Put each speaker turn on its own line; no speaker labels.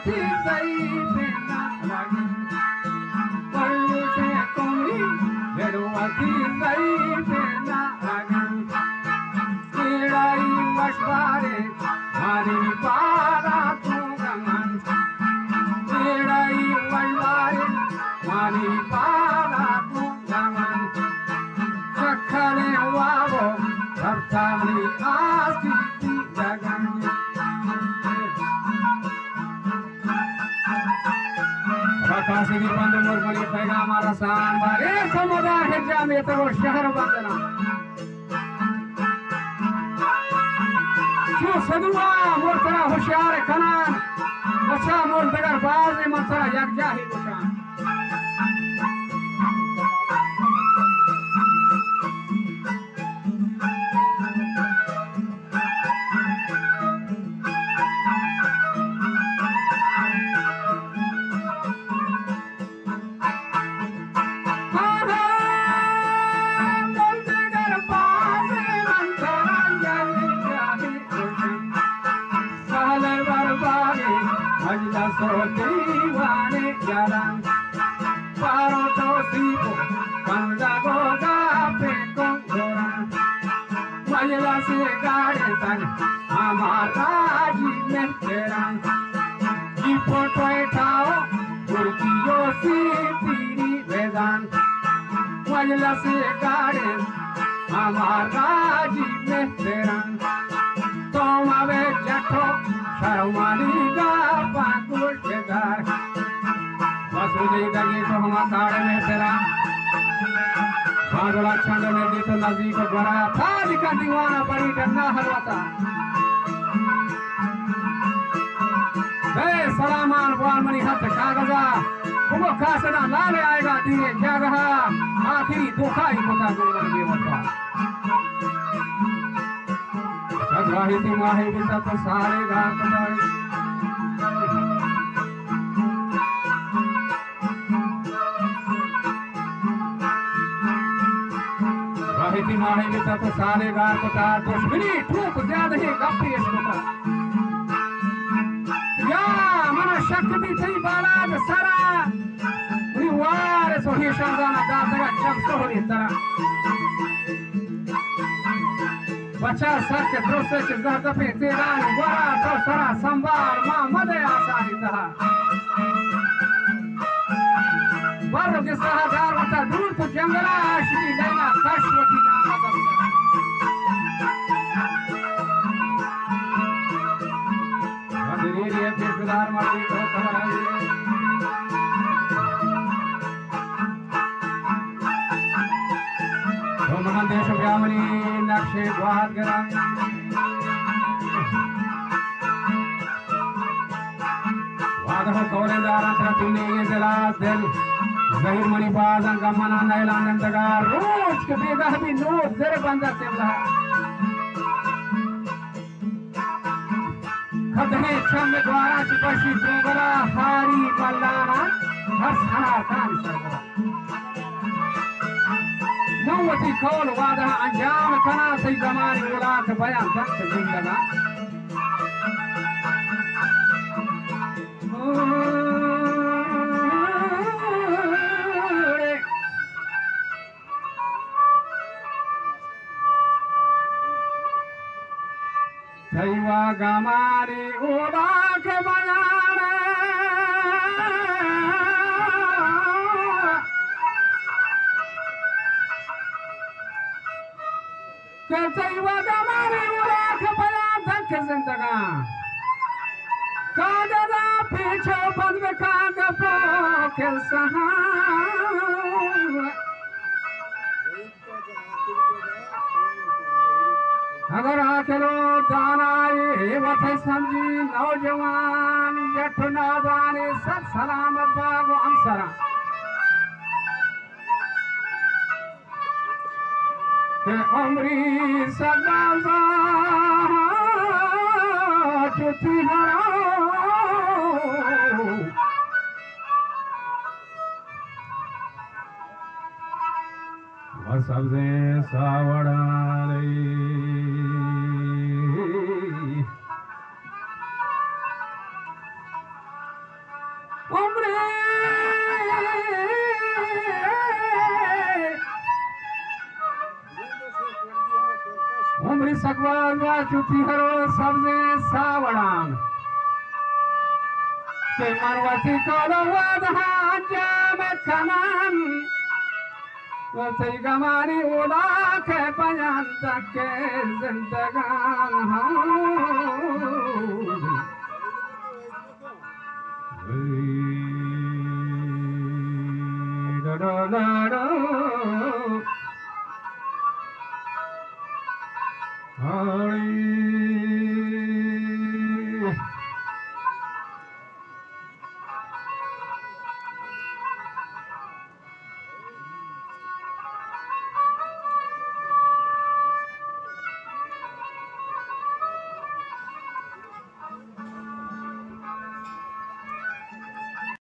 थी सही बिना लगी पल्लू से कोमरी भेड़ुआ थी सही बिना लगी चिड़ाई मशवारे मारी पारा तू गमन चिड़ाई मशवारे मारी पारा तू गमन चखने वावो सबसामनी आसी थी जगन काशी की बंद मुरमुरी पैगाम रसान बारे समुदा हिज्जा में तो शहर बंदना जो सदुआ मोरतरा होशियार खनान अच्छा मोर बगर बाज मसरा यकजा ही निशान दीवाने जाlan paro to sipo kanda goga pe kongoran majla se gade tan amara ji mein teran ji photo etao kurkiyo si tiri vedan majla se gade amara ji mein teran tomave jatho sharmani ga Pakur Kedar Vasudev दगी तो हम अखाड़े में तेरा बादला छंद में दी तो नजदीक बड़ा था दिखा दीवाना बड़ी डंडा हलवाता बे सलामान बुआन मनी हथ कागजा वो खासना लाले आएगा दिए क्या रहा आखिरी धोखा ही होता गुरुवर बेवफा सदवाही थी माही भी सब सारे घाट पड़े वाहिती माही में तो सारे गार को तार दुश्मनी ठूक ज्यादा ही गप्पी इसको या मना शक भी थी बाला सारा रिवार सोही शानदाना दातरा चम सोहरी तरह बचा सर के दोस्त से ज़्यादा पे तेरा वारा तो सारा संभाल माँ मदे आसानी तहा बारो के सहादार वता दूर तो जंगला आशिकी लैला कशवती नामा दफ्तर वदनीरी पेशदार मारी तो खबराई मन देश व्यामनी नक्शे गुहार गराई वादह तोलेदार अंतरा तुमने ये दिलास दिल जहीर मणि बाजन का मना नैलान नंदगार रोज के बेगा भी नोट जरे बंदर से रहा खदने छम द्वारा चिपशी प्रेगला हारी मल्लाना हर सना कान सरगला नौवती कौल वादा अंजाम कना सही जमानी मुलाक बयान तक जिंदगा सैवा गमारी उलाक बयान सैवा गमारी उलाक बयान तक जिंदगा कागजा पीछे बंद में कागजों के सहा अगर आखिरो दानाए वथे समझी नौजवान जठ नादाने सब सलामत बागो अंसरा के उम्री सदा चुती सबसे सावड़ा उमरी सकवा चुपी हरो सबसे सावड़ान ते मरवती कोलवाद हाजा में कमान वो सही गमारी उड़ा के बयान तक के जिंदगान हाँ